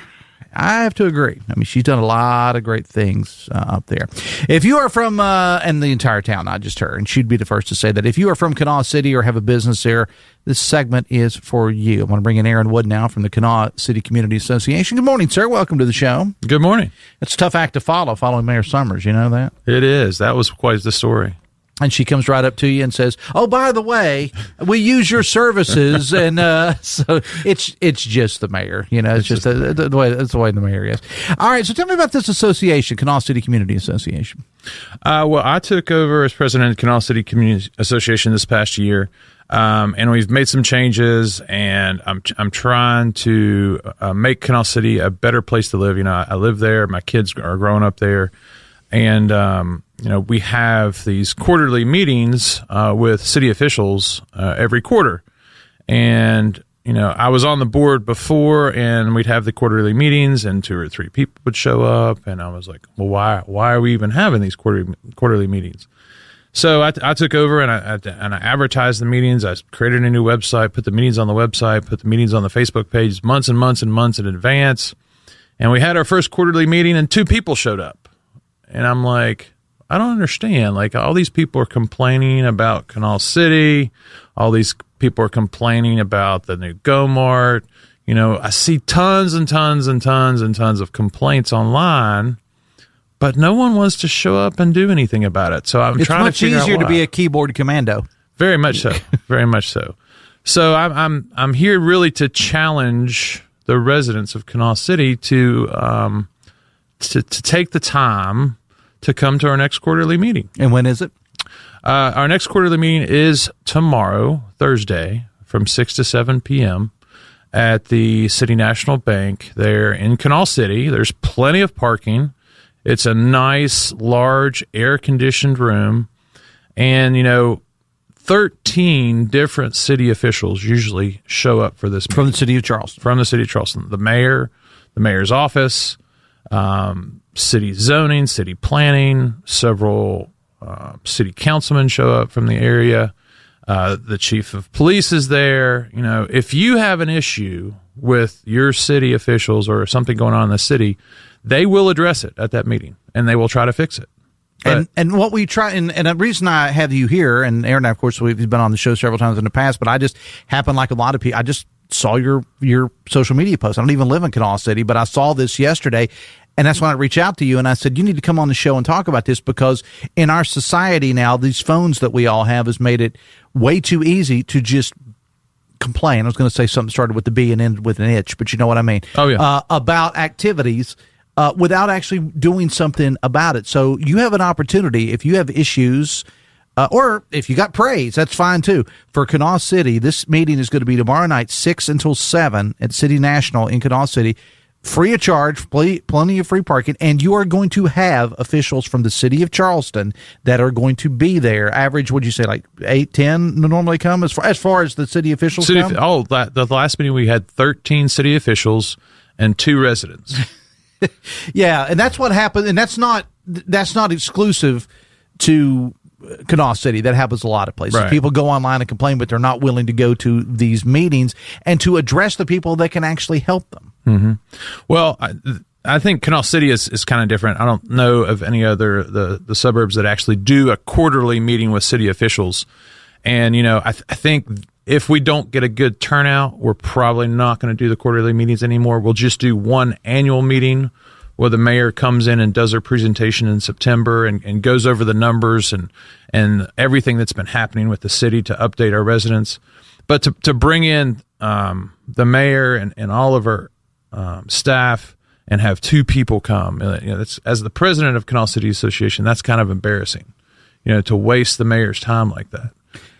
I have to agree. I mean, she's done a lot of great things up there. If you are from, and the entire town, not just her, and she'd be the first to say that, if you are from Kanawha City or have a business there, this segment is for you. I want to bring in Aaron Wood now from the Kanawha City Community Association. Good morning, sir. Welcome to the show. Good morning. It's a tough act to follow, following Mayor Summers. You know that? It is. That was quite the story. And she comes right up to you and says, "Oh, by the way, we use your services." And so it's just the mayor, you know. It's just the way the mayor is. All right, so tell me about this association, Kanawha City Community Association. Well, I took over as president of Kanawha City Community Association this past year, and we've made some changes. And I'm trying to make Kanawha City a better place to live. You know, I live there. My kids are growing up there, and you know, we have these quarterly meetings with city officials every quarter. And, you know, I was on the board before, and we'd have the quarterly meetings, and 2 or 3 people would show up. And I was like, well, why are we even having these quarterly meetings? So I took over, and I advertised the meetings. I created a new website, put the meetings on the website, put the meetings on the Facebook page months and months and months in advance. And we had our first quarterly meeting, and 2 people showed up. And I'm like, I don't understand. Like, all these people are complaining about Kanawha City. All these people are complaining about the new Go Mart. You know, I see tons and tons and tons and tons of complaints online, but no one wants to show up and do anything about it. So I'm trying to figure out It's much easier to be a keyboard commando. Very much so. Very much so. So I'm here really to challenge the residents of Kanawha City to take the time to come to our next quarterly meeting. And when is it? Our next quarterly meeting is tomorrow, Thursday, from 6 to 7 p.m. at the City National Bank there in Kanawha City. There's plenty of parking. It's a nice, large, air-conditioned room. And, you know, 13 different city officials usually show up for this meeting. From the city of Charleston. From the city of Charleston. The mayor, the mayor's office, city zoning, city planning, several city councilmen show up from the area. The chief of police is there. You know, if you have an issue with your city officials or something going on in the city, they will address it at that meeting, and they will try to fix it. And what we try, and the reason I have you here, and Aaron and I, of course, we've been on the show several times in the past, but I just happen, like a lot of people, I just saw your social media post. I don't even live in Kanawha City, but I saw this yesterday. And that's when I reached out to you and I said, you need to come on the show and talk about this, because in our society now, these phones that we all have has made it way too easy to just complain. I was going to say something started with the B and ended with an itch, but you know what I mean. Oh, yeah. About activities without actually doing something about it. So you have an opportunity, if you have issues Or if you got praise, that's fine too. For Kanawha City, this meeting is going to be tomorrow night, 6 until 7 at City National in Kanawha City. Free of charge, plenty of free parking, and you are going to have officials from the city of Charleston that are going to be there. Average, would you say, like 8, 10 normally come as far as the city officials come? The last meeting we had 13 city officials and 2 residents. Yeah, and that's what happened, and that's not exclusive to Kanawha City. That happens a lot of places. Right. People go online and complain, but they're not willing to go to these meetings and to address the people that can actually help them. Mm-hmm. Well, I think Kanawha City is kind of different. I don't know of any other the suburbs that actually do a quarterly meeting with city officials. And, I think if we don't get a good turnout, we're probably not going to do the quarterly meetings anymore. We'll just do one annual meeting where the mayor comes in and does her presentation in September and goes over the numbers and everything that's been happening with the city to update our residents. But to bring in the mayor and all of our staff and have 2 people come, that's, as the president of Kanawha City Association, that's kind of embarrassing, to waste the mayor's time like that.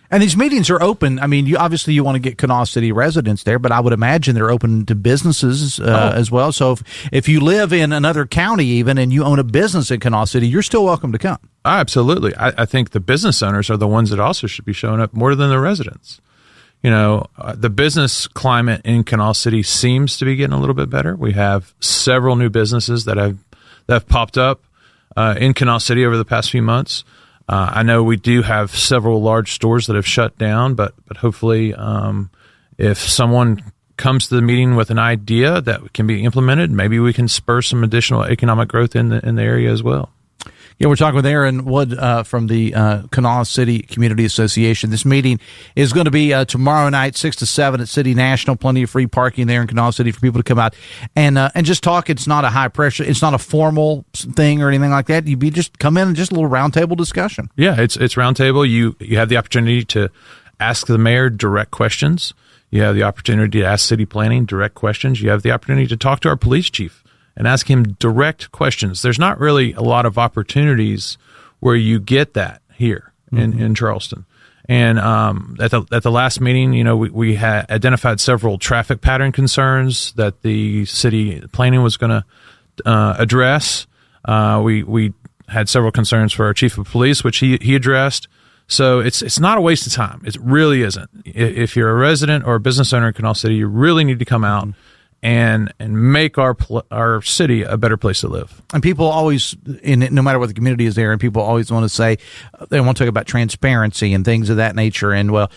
And these meetings are open. I mean, you want to get Kanawha City residents there, but I would imagine they're open to businesses as well. So if you live in another county even and you own a business in Kanawha City, you're still welcome to come. Absolutely. I think the business owners are the ones that also should be showing up more than the residents. The business climate in Kanawha City seems to be getting a little bit better. We have several new businesses that have popped up in Kanawha City over the past few months. I know we do have several large stores that have shut down, but hopefully if someone comes to the meeting with an idea that can be implemented, maybe we can spur some additional economic growth in the area as well. Yeah, we're talking with Aaron Wood from the Kanawha City Community Association. This meeting is going to be tomorrow night, 6 to 7 at City National. Plenty of free parking there in Kanawha City for people to come out and just talk. It's not a high pressure. It's not a formal thing or anything like that. You just come in and just a little roundtable discussion. Yeah, it's roundtable. You have the opportunity to ask the mayor direct questions. You have the opportunity to ask city planning direct questions. You have the opportunity to talk to our police chief and ask him direct questions. There's not really a lot of opportunities where you get that here in Charleston. And at the last meeting, we had identified several traffic pattern concerns that the city planning was going to address. We had several concerns for our chief of police, which he addressed. So it's not a waste of time. It really isn't. If you're a resident or a business owner in Kanawha City, you really need to come out and make our city a better place to live. And people always, no matter what the community is there, and people always want to say, they want to talk about transparency and things of that nature. And,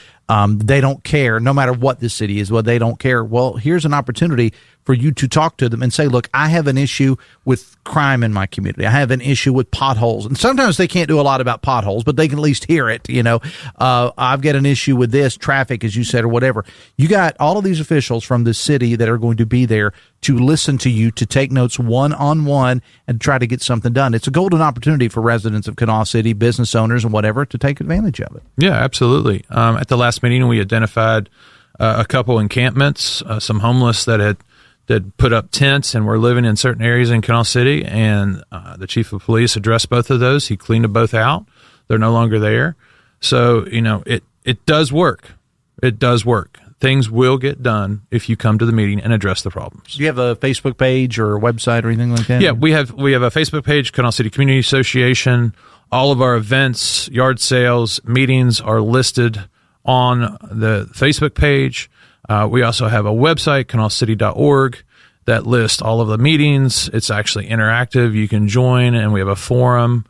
they don't care, no matter what the city is, they don't care. Well, here's an opportunity for you to talk to them and say, look, I have an issue with crime in my community. I have an issue with potholes. And sometimes they can't do a lot about potholes, but they can at least hear it. I've got an issue with this, traffic, as you said, or whatever. You got all of these officials from the city that are going to be there to listen to you, to take notes one-on-one and try to get something done. It's a golden opportunity for residents of Kanawha City, business owners and whatever, to take advantage of it. Yeah, absolutely. At the last meeting, we identified a couple encampments, some homeless that had put up tents and were living in certain areas in Kanawha City, and the chief of police addressed both of those. He cleaned them both out. They're no longer there. So, it does work. It does work. Things will get done if you come to the meeting and address the problems. Do you have a Facebook page or a website or anything like that? Yeah, we have a Facebook page, Kanawha City Community Association. All of our events, yard sales, meetings are listed on the Facebook page. We also have a website, kanawhacity.org, that lists all of the meetings. It's actually interactive. You can join, and we have a forum.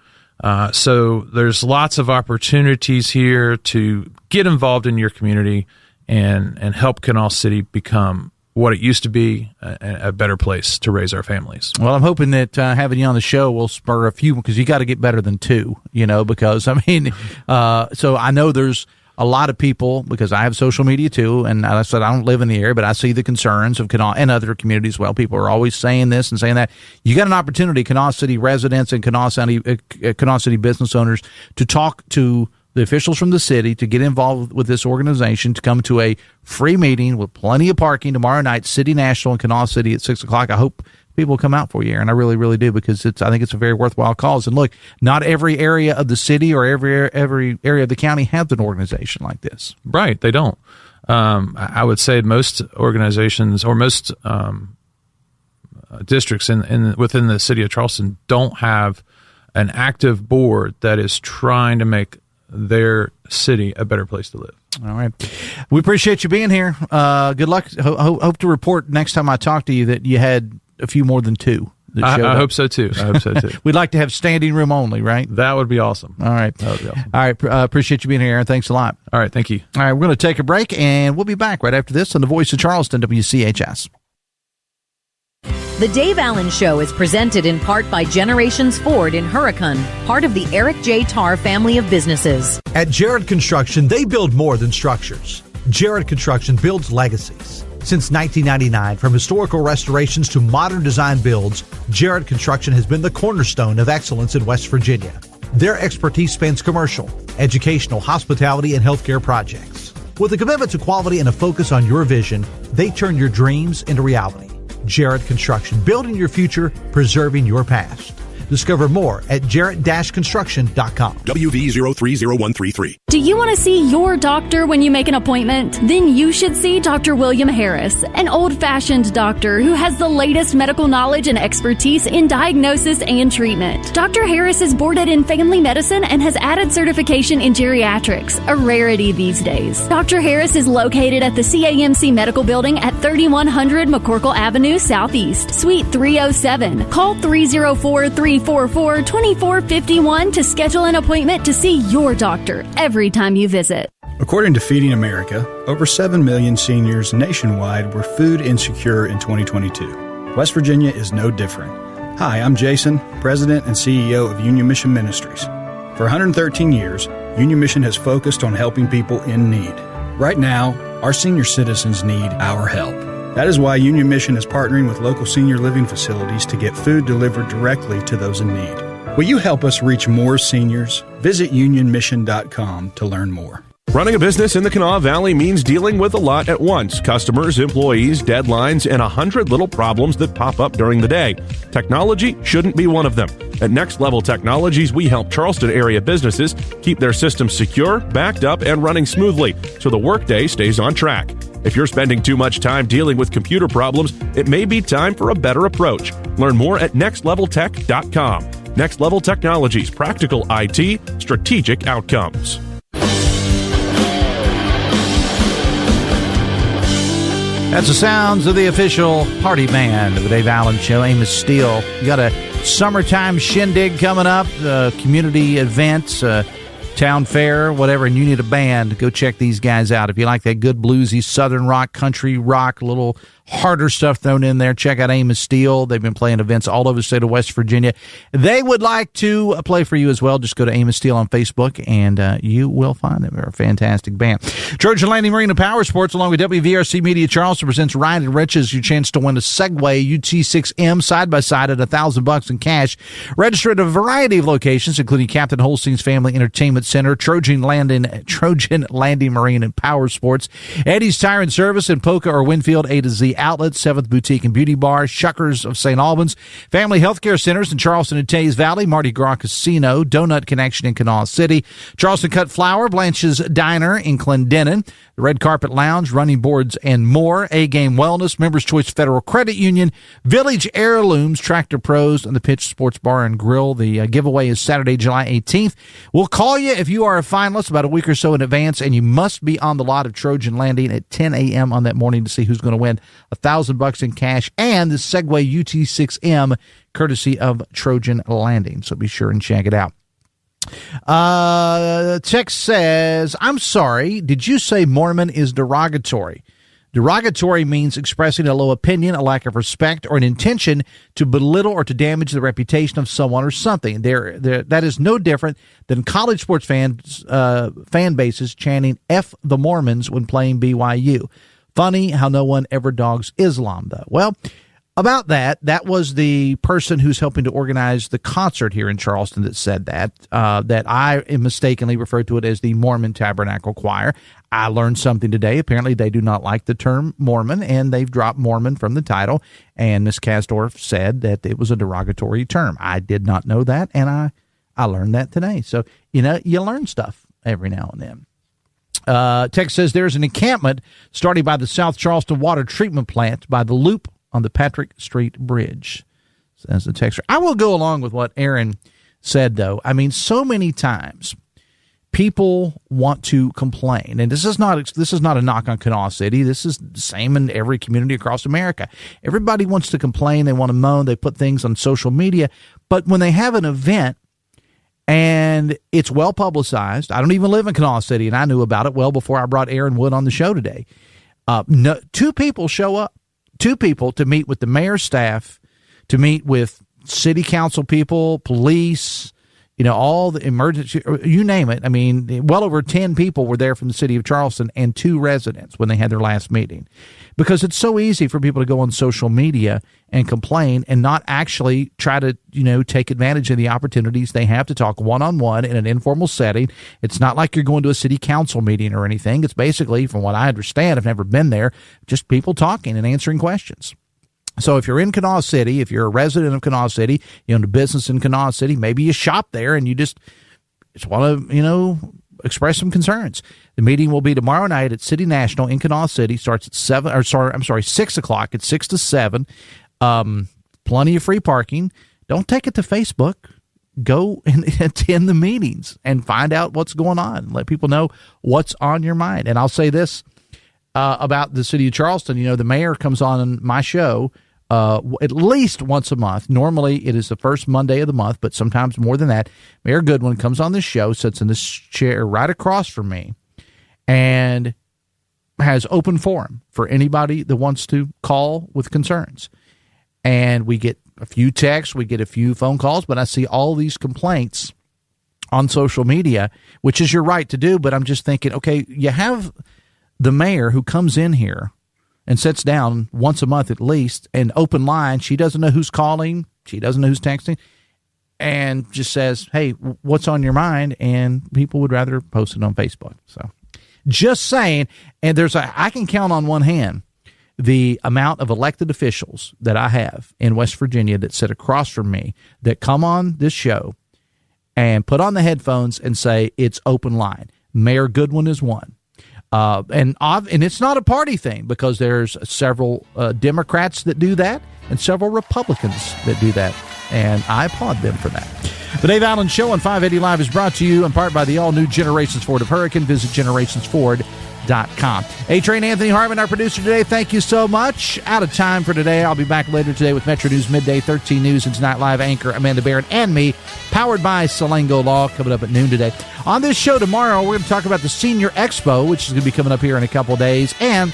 So there's lots of opportunities here to get involved in your community and help Kanawha City become what it used to be, a better place to raise our families. Well, I'm hoping that having you on the show will spur a few, because you got to get better than 2, because, so I know there's a lot of people, because I have social media too, and I said I don't live in the area, but I see the concerns of Kanawha and other communities. Well, people are always saying this and saying that. You got an opportunity, Kanawha City residents and Kanawha City business owners, to talk to the officials from the city, to get involved with this organization, to come to a free meeting with plenty of parking tomorrow night, City National in Kanawha City at 6 o'clock. I hope people come out for you, Aaron. I really, really do, because I think it's a very worthwhile cause. And look, not every area of the city or every area of the county has an organization like this. Right, they don't. I would say most organizations or most districts within the city of Charleston don't have an active board that is trying to make their city a better place to live. All right. We appreciate you being here. Good luck. Hope to report next time I talk to you that you had a few more than two. I hope so too. We'd like to have standing room only, right? That would be awesome. All right. That would be awesome. All right. Appreciate you being here, Aaron. Thanks a lot. All right. Thank you. All right. We're going to take a break, and we'll be back right after this on the Voice of Charleston, WCHS. The Dave Allen Show is presented in part by Generations Ford in Hurricane, part of the Eric J. Tarr family of businesses. At Jared Construction, they build more than structures. Jared Construction builds legacies. Since 1999, from historical restorations to modern design builds, Jared Construction has been the cornerstone of excellence in West Virginia. Their expertise spans commercial, educational, hospitality, and healthcare projects. With a commitment to quality and a focus on your vision, they turn your dreams into reality. Jarrett Construction, building your future, preserving your past. Discover more at jarrett-construction.com. WV030133. Do you want to see your doctor when you make an appointment? Then you should see Dr. William Harris, an old-fashioned doctor who has the latest medical knowledge and expertise in diagnosis and treatment. Dr. Harris is boarded in family medicine and has added certification in geriatrics, a rarity these days. Dr. Harris is located at the CAMC Medical Building at 3100 McCorkle Avenue Southeast, Suite 307. Call 304-344-2451 to schedule an appointment to see your doctor every time you visit. According to Feeding America, over 7 million seniors nationwide were food insecure in 2022. West Virginia is no different. Hi, I'm Jason, President and CEO of Union Mission Ministries. For 113 years, Union Mission has focused on helping people in need. Right now, our senior citizens need our help. That is why Union Mission is partnering with local senior living facilities to get food delivered directly to those in need. Will you help us reach more seniors? Visit unionmission.com to learn more. Running a business in the Kanawha Valley means dealing with a lot at once. Customers, employees, deadlines, and 100 little problems that pop up during the day. Technology shouldn't be one of them. At Next Level Technologies, we help Charleston area businesses keep their systems secure, backed up, and running smoothly so the workday stays on track. If you're spending too much time dealing with computer problems, it may be time for a better approach. Learn more at nextleveltech.com. Next Level Technologies, practical IT, strategic outcomes. That's the sounds of the official party band of the Dave Allen Show, Amos Steele. You got a summertime shindig coming up, community events, town fair, whatever, and you need a band, go check these guys out. If you like that good bluesy southern rock, country rock, a little harder stuff thrown in there, check out Amos Steele. They've been playing events all over the state of West Virginia. They would like to play for you as well. Just go to Amos Steele on Facebook, and you will find them. They're a fantastic band. Trojan Landing Marine and Power Sports, along with WVRC Media Charleston, presents Ryan and Riches, your chance to win a Segway UT6M side-by-side at $1,000 in cash. Register at a variety of locations, including Captain Holstein's Family Entertainment Center, Trojan Landing Marine and Power Sports, Eddie's Tire and Service in Polka or Winfield, A to Z Outlet, 7th Boutique and Beauty Bar, Shuckers of St. Albans, Family Healthcare Centers in Charleston and Tays Valley, Mardi Gras Casino, Donut Connection in Kanawha City, Charleston Cut Flower, Blanche's Diner in Clendenin, the Red Carpet Lounge, Running Boards, and more, A-Game Wellness, Members Choice Federal Credit Union, Village Heirlooms, Tractor Pros, and the Pitch Sports Bar and Grill. The giveaway is Saturday, July 18th. We'll call you if you are a finalist about a week or so in advance, and you must be on the lot of Trojan Landing at 10 a.m. on that morning to see who's going to win $1,000 in cash and the Segway UT6M courtesy of Trojan Landing. So be sure and check it out. Text says, I'm sorry, did you say Mormon is derogatory? Derogatory means expressing a low opinion, a lack of respect, or an intention to belittle or to damage the reputation of someone or something. That is no different than college sports fan bases chanting F the Mormons when playing BYU. Funny how no one ever dogs Islam, though. Well, about that, that was the person who's helping to organize the concert here in Charleston that said that I mistakenly referred to it as the Mormon Tabernacle Choir. I learned something today. Apparently, they do not like the term Mormon, and they've dropped Mormon from the title. And Ms. Kastorf said that it was a derogatory term. I did not know that, and I learned that today. So, you learn stuff every now and then. Text says there's an encampment starting by the South Charleston Water Treatment Plant by the loop on the Patrick Street Bridge, says the texter. I will go along with what Aaron said, though. I mean, so many times people want to complain, and this is not a knock on Kanawha City. This is the same in every community across America. Everybody wants to complain. They want to moan. They put things on social media. But when they have an event and it's well publicized, I don't even live in Kanawha City, and I knew about it well before I brought Aaron Wood on the show today. Two people show up. 2 people to meet with the mayor's staff, to meet with city council people, police, all the emergency, you name it. I mean, well over 10 people were there from the city of Charleston and 2 residents when they had their last meeting. Because it's so easy for people to go on social media and complain and not actually try to, take advantage of the opportunities they have to talk one-on-one in an informal setting. It's not like you're going to a city council meeting or anything. It's basically, from what I understand, I've never been there, just people talking and answering questions. So if you're in Kanawha City, if you're a resident of Kanawha City, you own a business in Kanawha City, maybe you shop there and you just want to, express some concerns. The meeting will be tomorrow night at City National in Kanawha City. Starts at 6 o'clock. It's 6 to 7. Plenty of free parking. Don't take it to Facebook. Go and attend the meetings and find out what's going on. Let people know what's on your mind. And I'll say this about the city of Charleston. The mayor comes on my show at least once a month. Normally, it is the first Monday of the month, but sometimes more than that. Mayor Goodwin comes on this show, sits in this chair right across from me, and has open forum for anybody that wants to call with concerns. And we get a few texts, we get a few phone calls, but I see all these complaints on social media, which is your right to do. But I'm just thinking, okay, you have the mayor who comes in here and sits down once a month at least, and open line. She doesn't know who's calling. She doesn't know who's texting, and just says, hey, what's on your mind? And people would rather post it on Facebook. So just saying. And I can count on one hand the amount of elected officials that I have in West Virginia that sit across from me that come on this show and put on the headphones and say it's open line. Mayor Goodwin is one. And it's not a party thing, because there's several Democrats that do that and several Republicans that do that, and I applaud them for that. The Dave Allen Show on 580 Live is brought to you in part by the all-new Generations Ford of Hurricane. Visit generationsford.com. A-Train Anthony Harmon, our producer today, thank you so much. Out of time for today. I'll be back later today with Metro News Midday 13 News and Tonight Live anchor Amanda Barrett and me, powered by Salango Law, coming up at noon today. On this show tomorrow, we're going to talk about the Senior Expo, which is going to be coming up here in a couple of days, and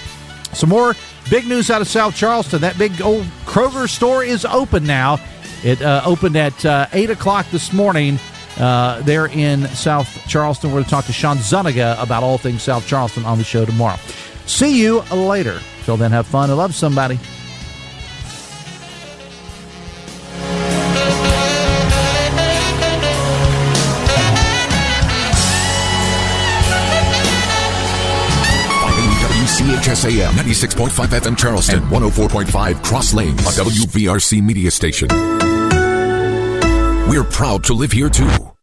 some more big news out of South Charleston. That big old Kroger store is open now. It opened at 8 o'clock this morning there in South Charleston. We're going to talk to Sean Zuniga about all things South Charleston on the show tomorrow. See you later. Till then, have fun and love somebody. WCHS AM 96.5 FM Charleston, 104.5 Cross Lanes, a WVRC media station. We're proud to live here too.